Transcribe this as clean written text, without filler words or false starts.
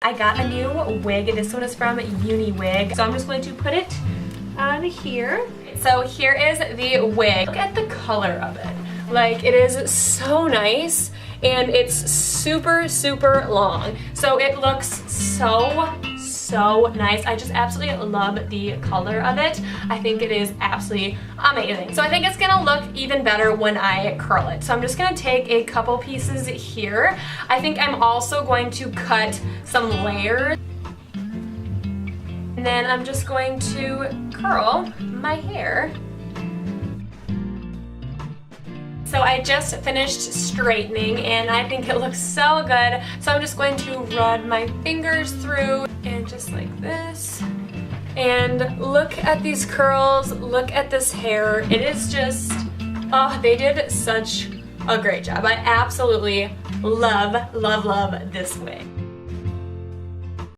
I got a new wig. This one is from UniWigs. So I'm just going to put it on here. So here is the wig. Look at the color of it. Like, it is so nice, and it's super, super long. So it looks so nice. I just absolutely love the color of it. I think it is absolutely amazing. So I think it's gonna look even better when I curl it. So I'm just gonna take a couple pieces here. I think I'm also going to cut some layers. And then I'm just going to curl my hair. So I just finished straightening and I think it looks so good. So I'm just going to run my fingers through and just like this. And look at these curls, look at this hair. It is just, oh, they did such a great job. I absolutely love this wig.